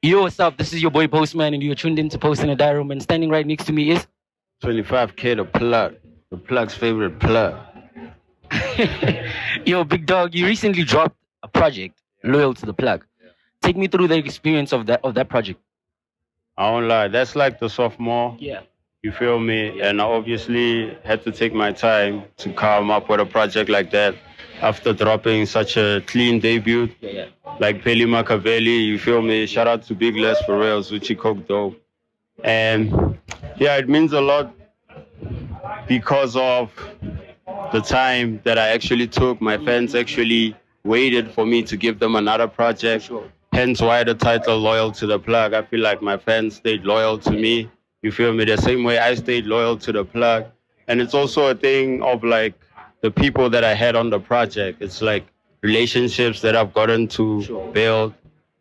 Yo, what's up? This is your boy Postman, and you're tuned into Post in a Diary Room. And standing right next to me is 25K the plug. The plug's favorite plug. Yo, big dog. You recently dropped a project, Loyal to the Plug. Take me through the experience of that project. I won't lie, that's like the sophomore. Yeah. You feel me? And I obviously had to take my time to come up with a project like that after dropping such a clean debut. Yeah. Like Peli Makaveli, you feel me? Shout out to Big Les for real, Zuchi Coke Dope. And yeah, it means a lot because of the time that I actually took. My fans actually waited for me to give them another project. Sure. Hence why the title Loyal to the Plug. I feel like my fans stayed loyal to me. You feel me? The same way I stayed loyal to the plug. And it's also a thing of like the people that I had on the project. It's like relationships that I've gotten to build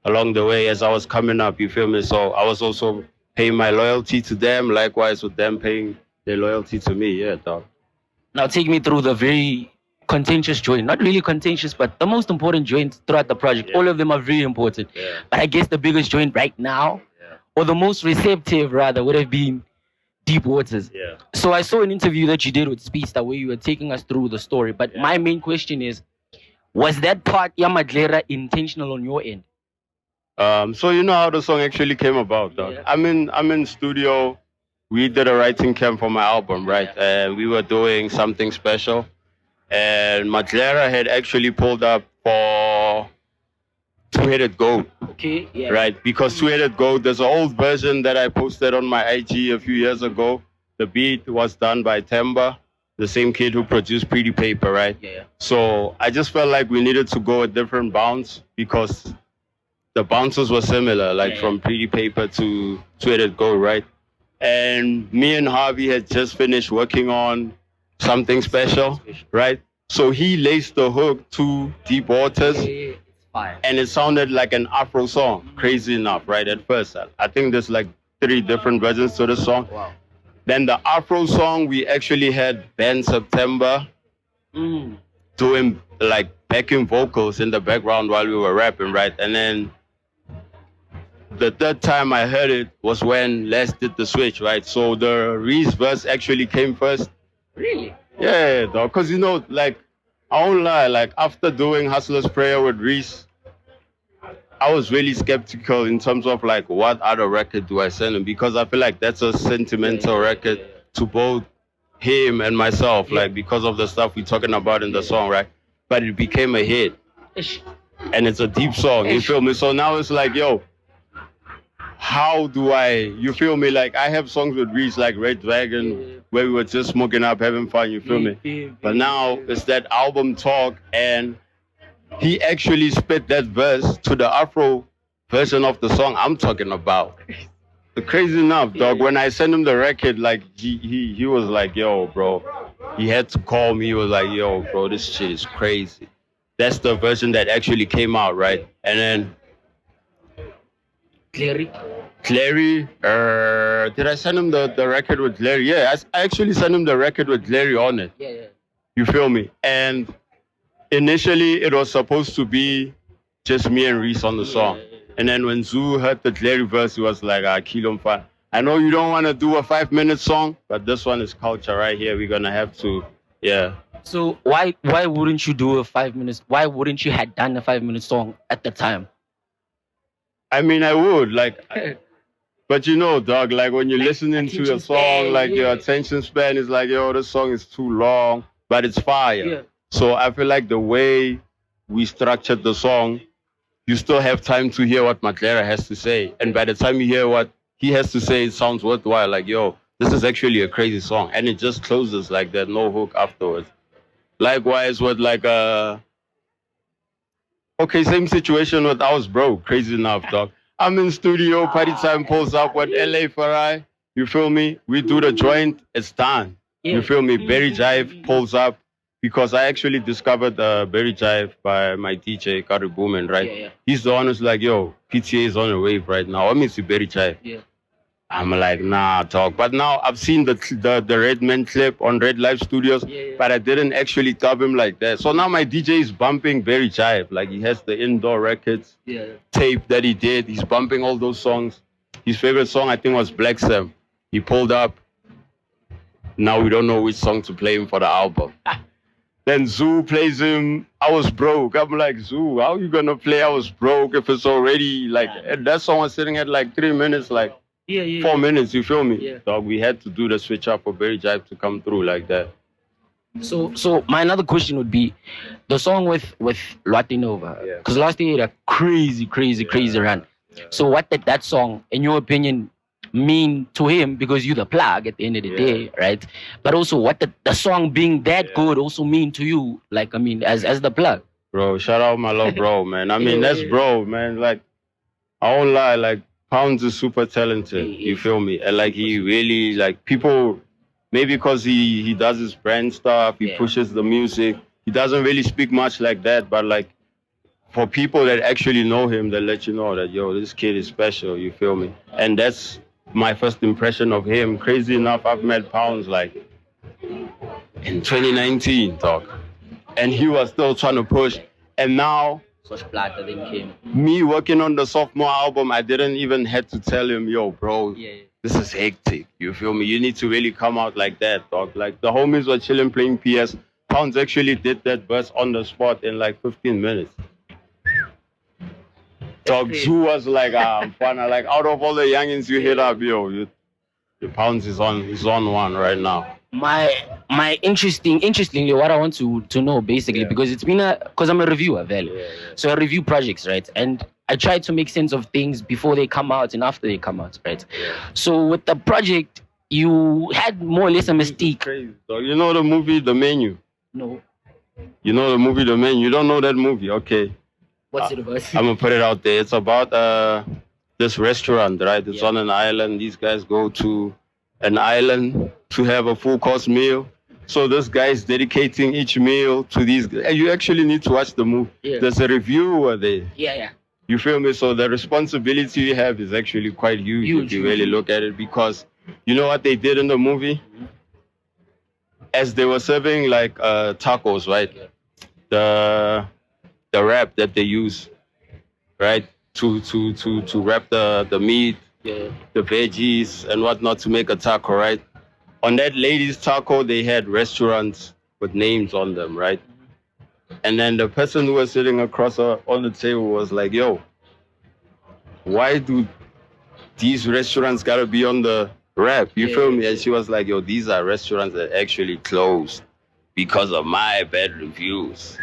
along the way as I was coming up. You feel me? So I was also paying my loyalty to them. Likewise with them paying their loyalty to me. Yeah, dog. Now take me through the very contentious joint. Not really contentious, but the most important joint throughout the project. Yeah. All of them are very important. Yeah. But I guess the biggest joint right now, or the most receptive rather, would have been Deep Waters. Yeah. So I saw an interview that you did with Speedster where you were taking us through the story. But my main question is, was that part Yamadlera intentional on your end? So you know how the song actually came about, dog. Yeah. I'm in studio. We did a writing camp for my album, right? And we were doing something special. And Madlera had actually pulled up for Two-Headed Goat, Okay, yeah. right? Because Two-Headed Goat, there's an old version that I posted on my IG a few years ago. The beat was done by Temba, the same kid who produced Pretty Paper, right? Yeah. So I just felt like we needed to go a different bounce because the bounces were similar, like from Pretty Paper to Two-Headed Goat, right? And me and Harvey had just finished working on something special, right? So he laced the hook to Deep Waters, It's fine. and it sounded like an Afro song, crazy enough, right? At first, I think there's like 3 different versions to the song. Wow. Then the Afro song, we actually had Ben September doing like backing vocals in the background while we were rapping, right? And then the third time I heard it was when Les did the switch, right? So the Reese verse actually came first. Really? Yeah, dog. Because, you know, like, I won't lie, like, after doing Hustler's Prayer with Reese, I was really skeptical in terms of, like, what other record do I send him? Because I feel like that's a sentimental record to both him and myself, like, because of the stuff we're talking about in the song, right? But it became a hit. And it's a deep song, you feel me? So now it's like, yo, how do you feel me? Like, I have songs with Reese like Red Dragon where we were just smoking up, having fun, you feel me? But now it's that album talk, and he actually spit that verse to the Afro version of the song I'm talking about. Crazy enough, dog. When I sent him the record, like, he was like, yo, bro. He had to call me. He was like, yo, bro, this shit is crazy. That's the version that actually came out, right? And then Clary, did I send him the record with Larry? Yeah, I actually sent him the record with Larry on it. Yeah. You feel me? And initially, it was supposed to be just me and Reese on the song. And then when Zoo heard the Larry verse, he was like, kill him fine. I know you don't want to do a 5-minute song, but this one is culture right here. We're going to have to, yeah. So why wouldn't you do a 5 minutes? Why wouldn't you had done a 5-minute song at the time? I mean, I would, like, but you know, dog, like when you're listening to a song, like your attention span is like, yo, this song is too long, but it's fire. Yeah. So I feel like the way we structured the song, you still have time to hear what Matlera has to say. And by the time you hear what he has to say, it sounds worthwhile. Like, yo, this is actually a crazy song. And it just closes like that, no hook afterwards. Likewise with like okay, same situation with I Was Broke. Crazy enough, dog. I'm in studio, party time pulls up with LA Farai. You feel me? We do the joint, it's done. You feel me? Berry Jive pulls up because I actually discovered Berry Jive by my DJ, Kari Booman, right? Yeah. He's the one who's like, yo, PTA is on a wave right now. I miss you, Berry Jive. Yeah. I'm like, nah, dog. But now I've seen the Redman clip on Red Live Studios, but I didn't actually dub him like that. So now my DJ is bumping very jive. Like he has the indoor records tape that he did. He's bumping all those songs. His favorite song, I think, was Black Sam. He pulled up. Now we don't know which song to play him for the album. Then Zoo plays him, I Was Broke. I'm like, Zoo, how you gonna play I Was Broke if it's already like, that song was sitting at like 3 minutes, like 4 minutes, you feel me? Yeah. Dog, we had to do the switch up for Berry Jive to come through like that. So my another question would be the song with Loationover, because last year he had a crazy run. Yeah. So what did that song, in your opinion, mean to him? Because you're the plug at the end of the day, right? But also, what did the song being that good also mean to you? Like, I mean, as the plug. Bro, shout out my love, bro, man. I mean, that's bro, man. Like, I won't lie, like, Pounds is super talented, you feel me? And like, he really, like, people, maybe because he does his brand stuff, he pushes the music, he doesn't really speak much like that, but like, for people that actually know him, they let you know that, yo, this kid is special, you feel me? And that's my first impression of him. Crazy enough, I've met Pounds like in 2019, dog. And he was still trying to push. And now, Such Plata then came. me working on the sophomore album, I didn't even have to tell him, yo, bro, this is hectic, you feel me? You need to really come out like that, dog. Like, the homies were chilling playing PS. Pounds actually did that verse on the spot in like 15 minutes. Dog, Zoo was like, I'm fun. Like, out of all the youngins you hit up, yo, the Pounds is on one right now. My interestingly, what I want to know basically, because it's been because I'm a reviewer, so I review projects, right? And I try to make sense of things before they come out and after they come out, right? So with the project, you had more or less a mystique. Crazy. So you know the movie The Menu? No. You know the movie The Menu? You don't know that movie? Okay. What's it about? I'm gonna put it out there. It's about this restaurant, right? It's on an island. These guys go to an island to have a full course meal. So this guy is dedicating each meal to these guys. You actually need to watch the movie. There's a reviewer there. You feel me? So the responsibility you have is actually quite huge if you really look at it, because you know what they did in the movie? As they were serving like tacos, right? The wrap that they use, right? To wrap the meat, the veggies and whatnot to make a taco, right? On that lady's taco, they had restaurants with names on them, right? And then the person who was sitting across her on the table was like, yo, why do these restaurants gotta be on the wrap? You feel me? And she was like, yo, these are restaurants that actually closed because of my bad reviews.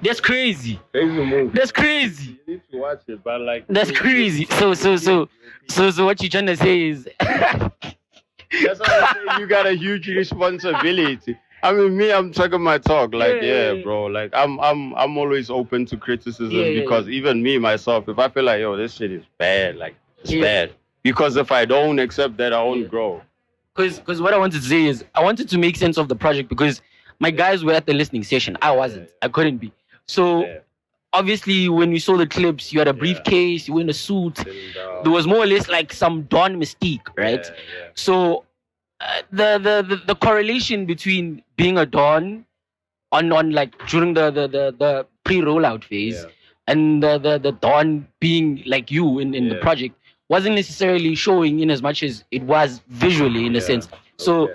That's crazy. Crazy movie. That's crazy. You need to watch it, but like, that's crazy. So what you're trying to say is that's what I'm saying. You got a huge responsibility. I mean, me, I'm talking my talk. Like, bro. Like, I'm always open to criticism because even me myself, if I feel like, yo, this shit is bad, like it's bad. Because if I don't accept that, I won't grow. Because what I wanted to say is I wanted to make sense of the project because my guys were at the listening session. I wasn't. I couldn't be. So obviously, when you saw the clips, you had a briefcase, you were in a suit. There was more or less like some Don mystique, right? So the correlation between being a Don on like during the pre-rollout phase and the Don being like you in the project wasn't necessarily showing in as much as it was visually in a sense. So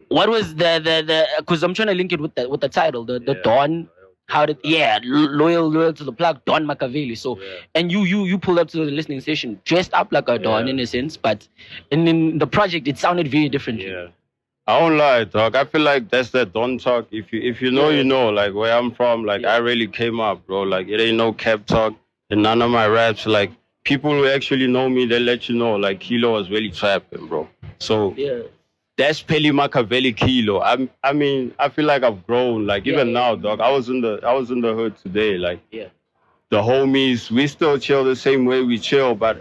what was the because I'm trying to link it with the title, the Don. How did loyal to the plug, Don Makaveli. So and you pulled up to the listening station dressed up like a Don in a sense, but in the project it sounded very different. I won't lie, dog. I feel like that's that Don talk. If you know, you know, like where I'm from, like I really came up, bro. Like it ain't no cap talk and none of my raps. Like people who actually know me, they let you know, like Kilo was really trapping, bro. So that's Peli Makaveli Kilo. I mean, I feel like I've grown. Like even now, dog. I was in the hood today. Like the homies, we still chill the same way we chill, but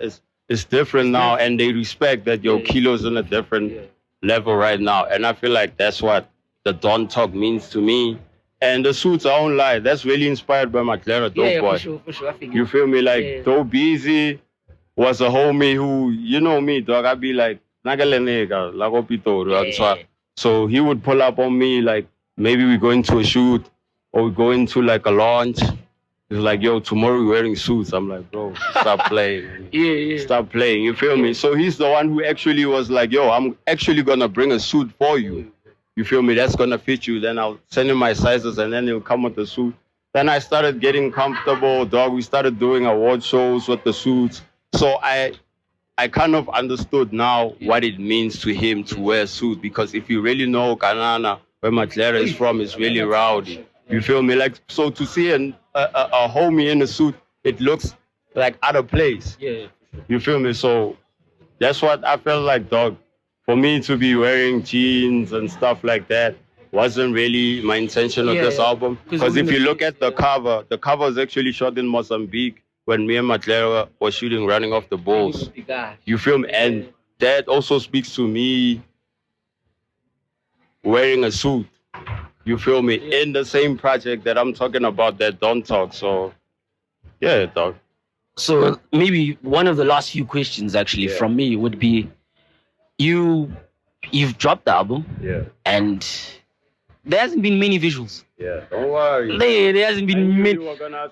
it's different now, and they respect that your Kilo's on a different level right now. And I feel like that's what the Don talk means to me. And the suits, I won't lie, that's really inspired by my Clara Dope Boy. For sure. You feel me? Like Dope Easy, was a homie who, you know me, dog. I'd be like, "Nagalenega, lago Pretoria," and so. So he would pull up on me like maybe we go into a shoot or we go into like a launch. He's like, "Yo, tomorrow we're wearing suits." I'm like, "Bro, stop playing. Man. Yeah. Stop playing." You feel me? So he's the one who actually was like, "Yo, I'm actually gonna bring a suit for you. You feel me? That's gonna fit you." Then I'll send him my sizes and then he'll come with the suit. Then I started getting comfortable, dog. We started doing award shows with the suits. So I kind of understood now what it means to him to wear a suit, because if you really know Kanana, where Matlera is from, is really rowdy. You feel me? Like, so to see a homie in a suit, it looks like out of place. Yeah. You feel me? So that's what I felt like, dog. For me to be wearing jeans and stuff like that wasn't really my intention of this album. Because if you look at the cover is actually shot in Mozambique when me and Matlera were shooting Running Off the Bulls. You feel me? And that also speaks to me wearing a suit. You feel me? In the same project that I'm talking about, that Don't Talk. So, yeah, dog. So maybe one of the last few questions actually from me would be, you've dropped the album, and there hasn't been many visuals. Yeah, don't worry. There hasn't been many,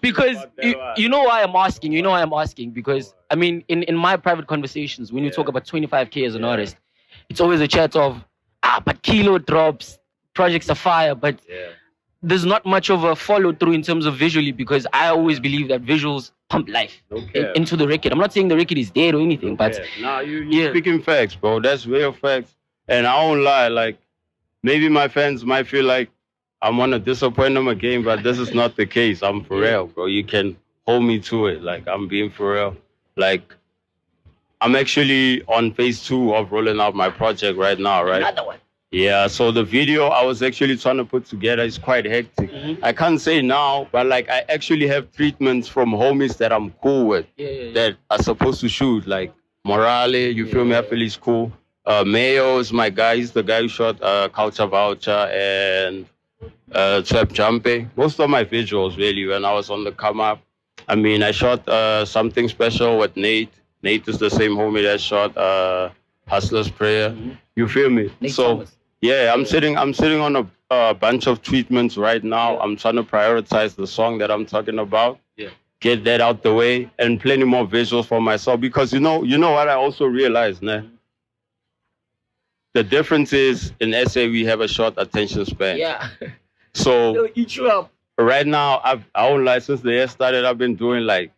because you know why I'm asking. You know why I'm asking, because I mean, in my private conversations, when you talk about 25K as an artist, it's always a chat of but Kilo drops, projects are fire, but there's not much of a follow through in terms of visually, because I always believe that visuals pump life into the record. I'm not saying the record is dead or anything, but nah, you're speaking facts, bro. That's real facts. And I won't lie, like, maybe my fans might feel like I'm gonna disappoint them again, but this is not the case. I'm for real, bro. You can hold me to it. Like, I'm being for real. Like, I'm actually on phase 2 of rolling out my project right now, right? Another one. Yeah, so the video I was actually trying to put together is quite hectic. I can't say now, but like I actually have treatments from homies that I'm cool with that are supposed to shoot. Like Morale, you feel me? I feel he's cool. Mayo is my guy. He's the guy who shot Culture Voucher and Trap Jumping. Most of my visuals, really, when I was on the come up. I mean, I shot Something Special with Nate. Nate is the same homie that shot Hustler's Prayer. You feel me? Nate so Thomas. yeah, I'm sitting on a bunch of treatments right now. I'm trying to prioritize the song that I'm talking about. Get that out the way, and plenty more visuals for myself, because you know what I also realized, nah? The difference is in SA we have a short attention span. Yeah. So They'll eat you up. right now I won't lie, since the year started I've been doing like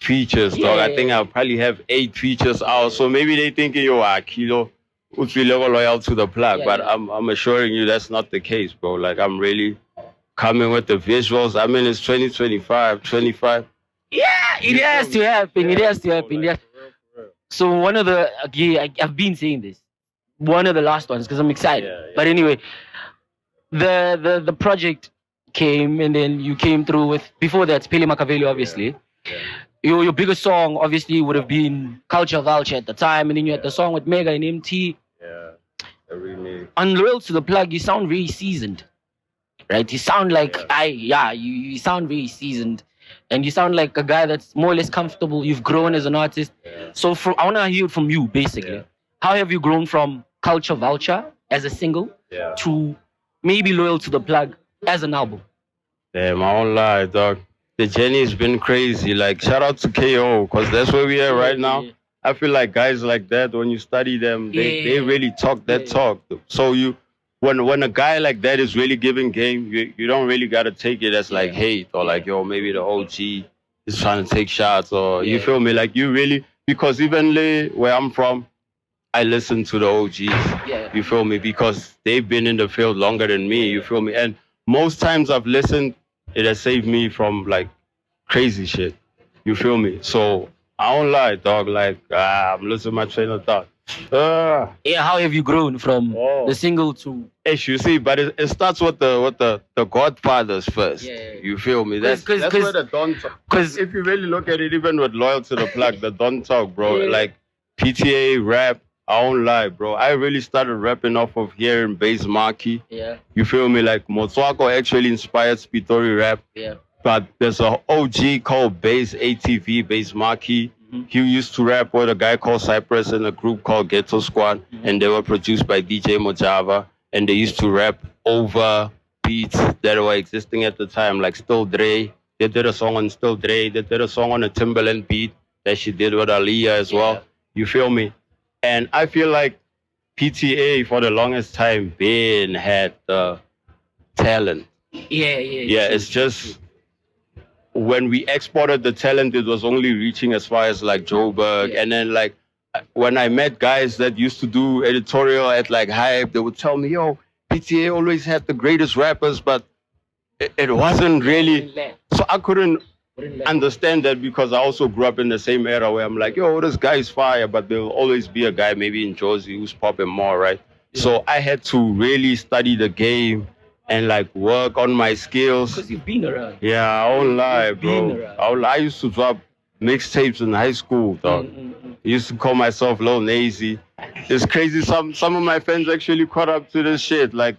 features, dog. I think I'll probably have 8 features out. So maybe they thinking, yo, Kilo, we level loyal to the plug. But I'm assuring you that's not the case, bro. Like, I'm really coming with the visuals. I mean, it's 2025, 25. Yeah, it has to happen. It has to happen. Yeah. So one of the I've been saying this, one of the last ones, because I'm excited. But anyway, the project came, and then you came through with, before that, Pele Makaveli, obviously. Your biggest song obviously would have been Culture Vulture at the time, and then you had the song with Mega and MT. On Loyal to the Plug, you sound very seasoned, right? You sound like you sound very seasoned, and you sound like a guy that's more or less comfortable. You've grown as an artist. So I want to hear it from you, basically. How have you grown from Culture Vulture as a single to maybe Loyal to the Plug as an album? Damn, I won't lie, dog. The journey has been crazy. Like, shout out to KO, because that's where we are right now. I feel like guys like that, when you study them, they really talk that talk. So when a guy like that is really giving game, you don't really got to take it as like hate, or like, yo, maybe the OG is trying to take shots, or you feel me? Like, you really, because even where I'm from, I listen to the OGs, you feel me? Because they've been in the field longer than me, you feel me? And most times I've listened, it has saved me from like crazy shit. You feel me? So I don't lie, dog. Like, I'm losing my train of thought. How have you grown from the single to? You see, but it starts with the Godfathers first. You feel me? That's where the Don't Talk. Because if you really look at it, even with Loyal to the Plug, the Don't Talk, bro. Like PTA rap. I won't lie, bro. I really started rapping off of hearing Bass Marquee. You feel me? Like, Motswako actually inspired Pretoria rap. But there's an OG called Bass ATV, Bass Marquee. He used to rap with a guy called Cypress in a group called Ghetto Squad, and they were produced by DJ Mojava, and they used to rap over beats that were existing at the time, like Still Dre. They did a song on Still Dre. They did a song on a Timbaland beat that she did with Aaliyah as well. You feel me? And I feel like PTA for the longest time had the talent. Yeah, it's just when we exported the talent, it was only reaching as far as like Joburg. And then like when I met guys that used to do editorial at like Hype, they would tell me, yo, PTA always had the greatest rappers, but it wasn't really. So I couldn't understand that because I also grew up in the same era where I'm like, yo, this guy's fire, but there'll always be a guy maybe in Jersey who's popping more, right? So I had to really study the game and like work on my skills. Because you've been around. Yeah, I won't lie, bro. I used to drop mixtapes in high school, dog. I used to call myself Lil Nazy. It's crazy. Some of my friends actually caught up to this shit. Like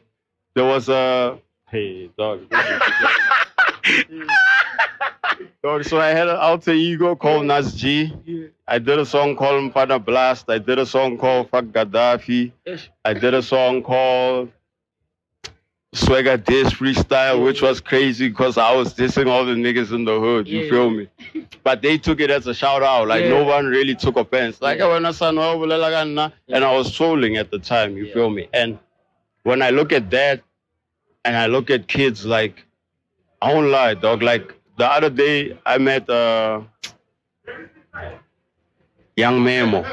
there was a hey dog. So I had an alter ego called Nas G. I did a song called Mfana Blast. I did a song called Fuck Gaddafi. I did a song called Swagger Diss Freestyle, which was crazy because I was dissing all the niggas in the hood. You feel me? But they took it as a shout out. Like no one really took offense. Like and I was trolling at the time. You feel me? And when I look at that, and I look at kids like, I won't lie, dog. Like the other day, I met Young Memo.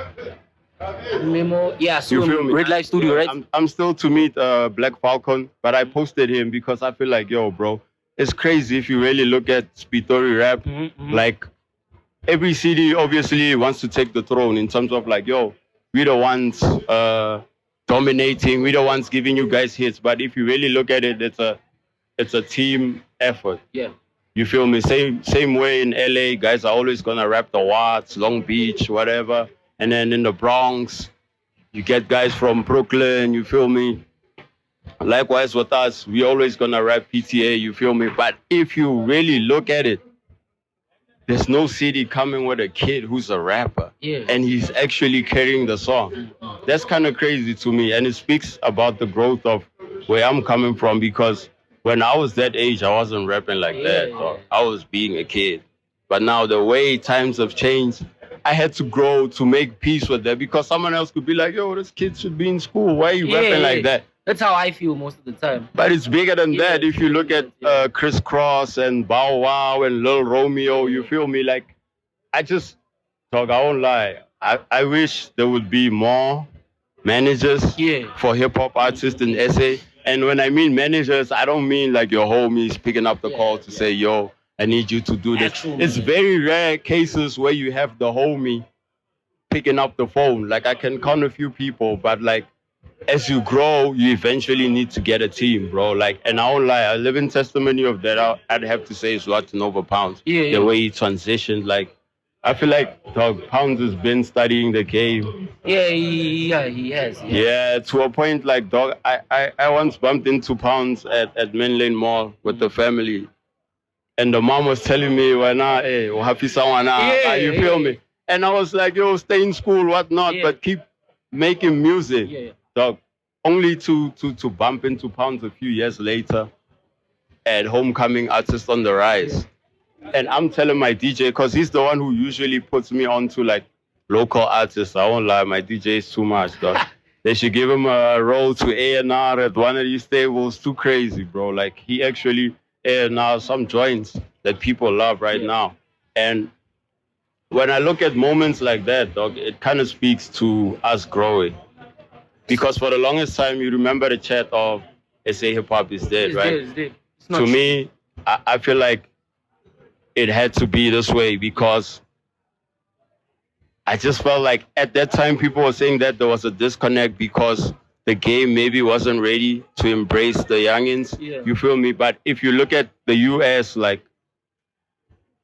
Yeah, so you feel me? Red Light Studio, right? I'm still to meet Black Falcon, but I posted him because I feel like, yo, bro, it's crazy if you really look at Pretoria rap. Like every city obviously wants to take the throne in terms of like, yo, we're the ones dominating, we're the ones giving you guys hits. But if you really look at it, it's a team effort. Yeah. You feel me? Same way in LA, guys are always gonna rap the Watts, Long Beach, whatever. And then in the Bronx, you get guys from Brooklyn, you feel me? Likewise with us, we always gonna rap PTA, you feel me? But if you really look at it, there's no city coming with a kid who's a rapper. And he's actually carrying the song. That's kind of crazy to me. And it speaks about the growth of where I'm coming from, because when I was that age, I wasn't rapping like that. I was being a kid. But now the way times have changed, I had to grow to make peace with that, because someone else could be like, yo, this kid should be in school. Why are you rapping like that? That's how I feel most of the time. But it's bigger than that. If you look at Chris Cross and Bow Wow and Lil Romeo, you feel me? Like, I just talk, I won't lie. I wish there would be more managers for hip-hop artists in SA. And when I mean managers, I don't mean like your homies picking up the call to say, yo, I need you to do this. It's very rare cases where you have the homie picking up the phone. Like I can count a few people, but like as you grow, you eventually need to get a team, bro. Like, and I won't lie, a living testimony of that, I'd have to say is Loationover Pounds. The way he transitioned, like, I feel like Dog Pounds has been studying the game. He has. Yeah, to a point like Dog, I once bumped into Pounds at Main Lane Mall with the family. And the mom was telling me, you feel me? And I was like, yo, stay in school, whatnot, but keep making music. Dog, only to bump into Pounds a few years later at Homecoming Artist on the Rise. And I'm telling my DJ, because he's the one who usually puts me on to like local artists. I won't lie, my DJ is too much, dog. They should give him a role to A&R at one of these tables. Too crazy, bro. Like he actually A&R some joints that people love right now. And when I look at moments like that, dog, it kind of speaks to us growing. Because for the longest time, you remember the chat of SA Hip Hop is dead, right? It's dead. To me, I feel like it had to be this way, because I just felt like at that time people were saying that there was a disconnect because the game maybe wasn't ready to embrace the youngins. You feel me? But if you look at the US, like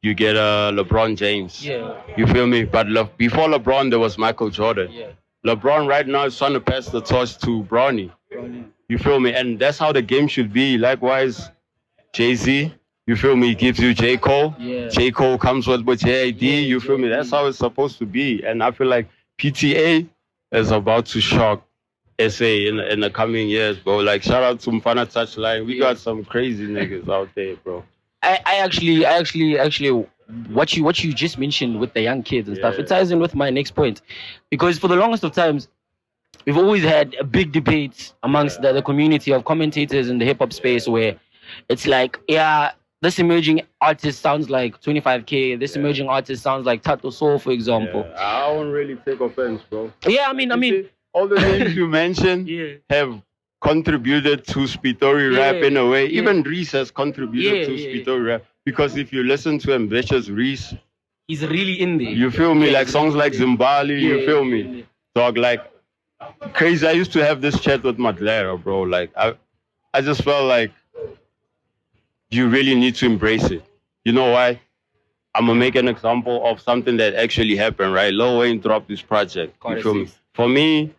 you get LeBron James. You feel me? But before LeBron, there was Michael Jordan. LeBron right now is trying to pass the torch to Bronny. You feel me? And that's how the game should be. Likewise, Jay-Z. You feel me? Gives you J. Cole. Yeah. J. Cole comes with JID. Yeah, You feel me? That's how it's supposed to be. And I feel like PTA is about to shock SA in the coming years, bro. Like, shout out to Mfana Touchline. We got some crazy niggas out there, bro. I actually what you just mentioned with the young kids and stuff, it ties in with my next point. Because for the longest of times, we've always had a big debate amongst the community of commentators in the hip hop space where it's like, yeah, this emerging artist sounds like 25K. This emerging artist sounds like Tato Soul, for example. Yeah, I won't really take offense, bro. Yeah, I mean, all the names you mentioned have contributed to Spitori rap in a way. Even A-REECE has contributed to Spitori rap. Because if you listen to Ambitious A-REECE, he's really in there. You feel me? Like songs like Zimbali, you feel me? Dog, like, crazy. I used to have this chat with Madlera, bro. Like, I just felt like you really need to embrace it. You know why? I'm gonna make an example of something that actually happened, right? Lil Wayne dropped this project. You feel me? For me,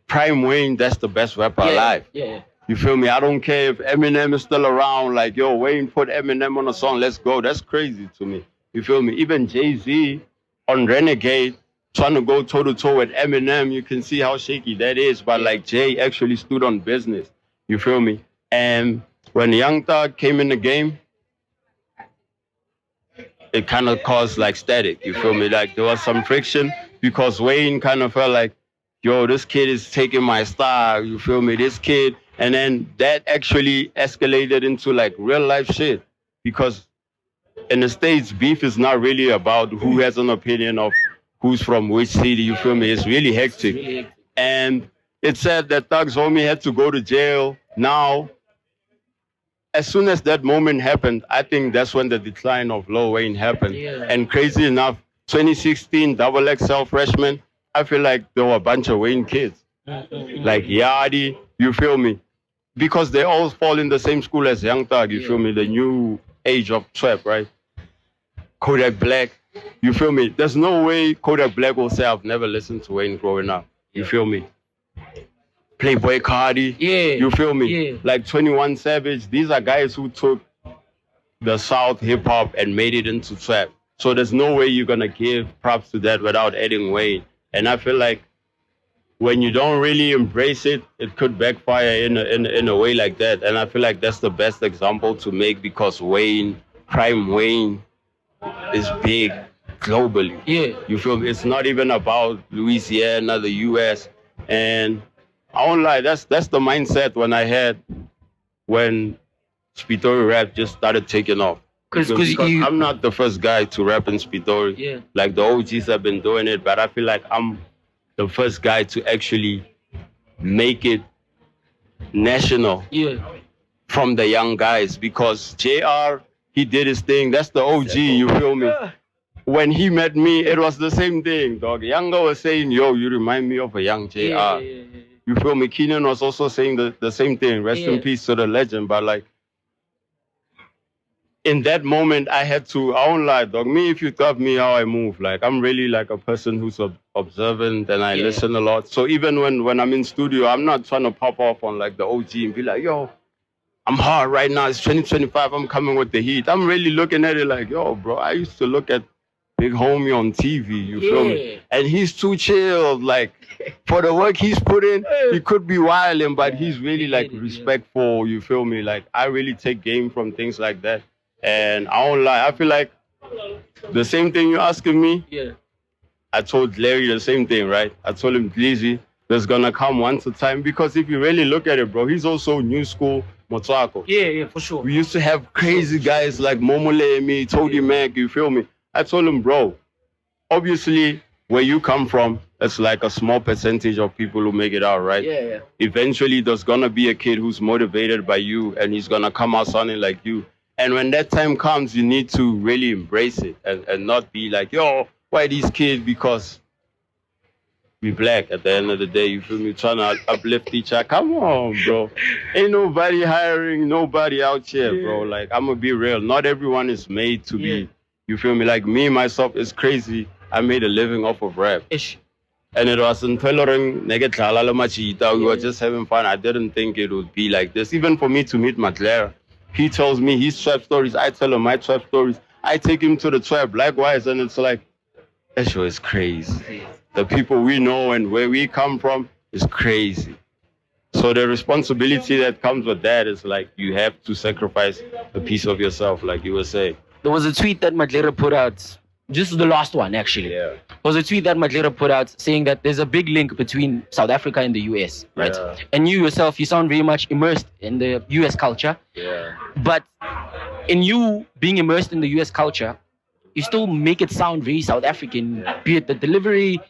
Prime Wayne, that's the best rapper alive. You feel me? I don't care if Eminem is still around. Like, yo, Wayne put Eminem on a song. Let's go. That's crazy to me. You feel me? Even Jay-Z on Renegade, trying to go toe-to-toe with Eminem, you can see how shaky that is. But, like, Jay actually stood on business. You feel me? And when Young Thug came in the game, it kind of caused, like, static. You feel me? Like, there was some friction because Wayne kind of felt like, yo, this kid is taking my style. You feel me? This kid. And then that actually escalated into, like, real-life shit. Because in the States, beef is not really about who has an opinion of who's from which city, you feel me? It's really hectic. And it said that Thug's homie had to go to jail. Now, as soon as that moment happened, I think that's when the decline of Lil Wayne happened. And crazy enough, 2016, Double XL freshman, I feel like there were a bunch of Wayne kids. Like Yadi, you feel me? Because they all fall in the same school as Young Thug, you feel me? The new age of trap, right? Kodak Black, you feel me? There's no way Kodak Black will say, I've never listened to Wayne growing up. You feel me? Playboy Cardi, you feel me? Like 21 Savage, these are guys who took the South hip hop and made it into trap. So there's no way you're gonna give props to that without adding Wayne. And I feel like when you don't really embrace it, it could backfire in a way like that. And I feel like that's the best example to make because Wayne, Prime Wayne, is big globally. You feel me? It's not even about Louisiana, the US. And I won't lie, that's the mindset when I had when Spitori rap just started taking off. Because I'm not the first guy to rap in Spitori. Like the OGs have been doing it, but I feel like I'm the first guy to actually make it national from the young guys. Because JR, he did his thing. That's the OG, you feel me? When he met me, it was the same thing, dog. Younger was saying, yo, you remind me of a young JR. You feel me? Keenan was also saying the same thing. Rest in peace to the legend. But like, in that moment, I had to, I won't lie, dog. Me, if you taught me how I move, like, I'm really like a person who's observant and I listen a lot. So even when I'm in studio, I'm not trying to pop off on like the OG and be like, yo, I'm hard right now. It's 2025. I'm coming with the heat. I'm really looking at it like, yo, bro, I used to look at Big Homie on TV, you feel me? And he's too chilled. Like, for the work he's put in, he could be wilding, but he's really like respectful, you feel me? Like, I really take game from things like that. And I won't lie, I feel like the same thing you're asking me, I told Larry the same thing, right? I told him, Glizzy, there's gonna come once a time, because if you really look at it, bro, he's also new school Motswako. Yeah, for sure. We used to have crazy guys like Momole and me, Toady Mac, you feel me? I told him, bro, obviously where you come from, it's like a small percentage of people who make it out, right? Eventually there's gonna be a kid who's motivated by you and he's gonna come out sounding like you. And when that time comes, you need to really embrace it and not be like, yo, why these kids? Because we black at the end of the day, you feel me? Trying to uplift each other. Come on, bro. Ain't nobody hiring nobody out here, bro. Like, I'm gonna be real. Not everyone is made to be, you feel me? Like me, myself, is crazy. I made a living off of rap. And it was in tailoring, we were just having fun. I didn't think it would be like this. Even for me to meet Madlera, He tells me his trap stories. I tell him my trap stories. I take him to the trap likewise, and it's like that show is crazy. The people we know and where we come from is crazy. So the responsibility that comes with that is like you have to sacrifice a piece of yourself, like you were saying. There was a tweet that Madlera put out. This is the last one, actually. Yeah. There was a tweet that Madlera put out saying that there's a big link between South Africa and the US, right? Yeah. And you yourself, you sound very much immersed in the US culture. Yeah. But in you being immersed in the US culture, you still make it sound very South African, be it the delivery,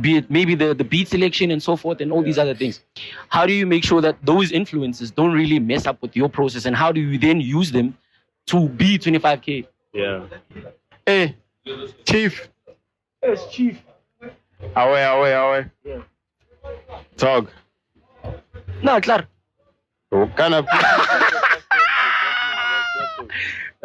be it maybe the beat selection and so forth and all these other things. How do you make sure that those influences don't really mess up with your process, and how do you then use them to be 25K? Yeah. Hey, Chief. Yes, Chief. Away. Yeah. Talk. No, claro. What kind of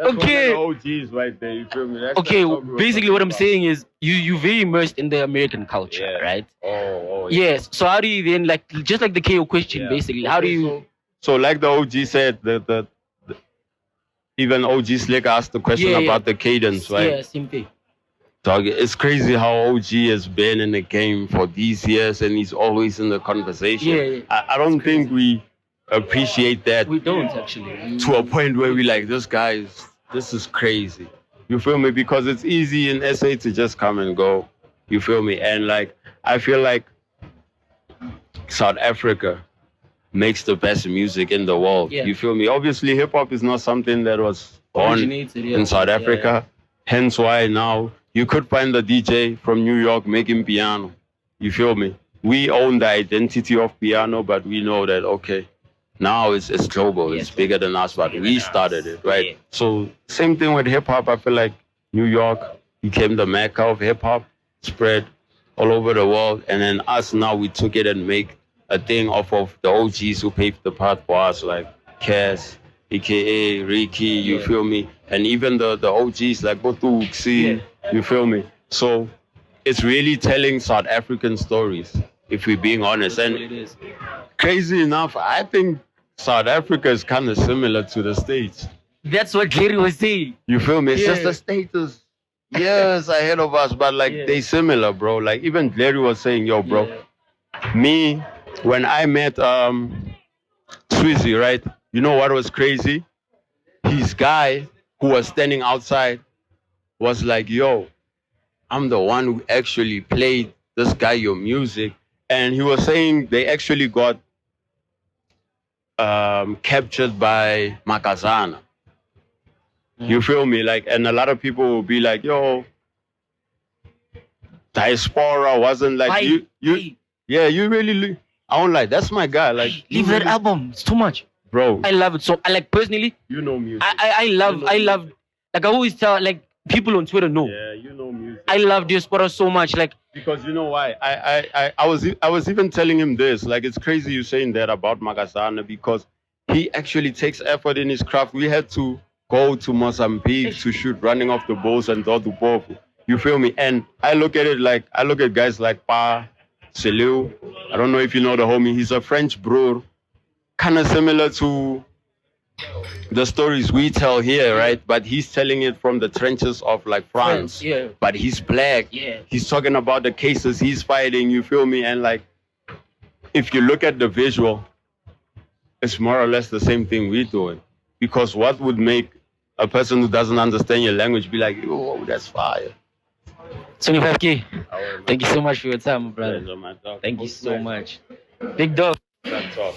Okay. OGs right there, you feel me? That's Okay, what we were basically talking what I'm about. saying is you're very immersed in the American culture, Yeah. right? Oh, Yes. So how do you then, like, just like the KO question, Yeah. basically, how do you... So like the OG said, the even OG Slick asked the question Yeah, about the cadence, right? Yeah, same thing. Dog, it's crazy how OG has been in the game for these years and he's always in the conversation. Yeah. I don't think we appreciate that We don't, actually. to a point where we like, this is crazy. You feel me? Because it's easy in SA to just come and go. You feel me? And like, I feel like South Africa makes the best music in the world. Yeah. You feel me? Obviously, hip hop is not something that was born Originated, yeah. in South Yeah, Africa. Hence why now you could find a DJ from New York making piano. You feel me? We own the identity of piano, but we know that, okay, now it's global. Yes. It's bigger than us, but we started it, right? Yeah. So same thing with hip hop. I feel like New York became the mecca of hip hop, spread all over the world, and then us now we took it and make a thing off of the OGs who paved the path for us, like Cass, aka A-REECE, you Yeah. feel me? And even the OGs like Botuxi, you feel me? So it's really telling South African stories, if we're being honest. That's And what it is. crazy enough, I think South Africa is kind of similar to the States. That's what Jerry was saying. You feel me? It's just Yeah. the States is years ahead of us, but like Yeah. they similar, bro. Like even Larry was saying, yo, bro, Yeah. me, when I met Swizzy, right? You know what was crazy? His guy who was standing outside was like, yo, I'm the one who actually played this guy your music. And he was saying they actually got captured by Makazana. You feel me? Like, and a lot of people will be like, yo, Diaspora wasn't like Hey, yeah, you really I don't like that's my guy. Like leave that album. It's too much. bro. I love it so. I like personally. You know music. I love. Like I always tell like people on Twitter know. Yeah, you know music. I love Diaspora so much. Like Because you know why? I was even telling him this. Like it's crazy you saying that about Makazana because he actually takes effort in his craft. We had to go to Mozambique to shoot Running Off the Boats and Dodu Pofu. You feel me? And I look at it like I look at guys like Pa Seliu. I don't know if you know the homie. He's a French brewer, kind of similar to the stories we tell here, right? But he's telling it from the trenches of like France. yeah. But he's black. Yeah. He's talking about the cases he's fighting, you feel me? And like, if you look at the visual, it's more or less the same thing we're doing. Because what would make a person who doesn't understand your language be like, oh, that's fire? 25K. Thank you so much for your time, brother. Pleasure, my dog. Thank you Most so nice. much. Big dog. That's all.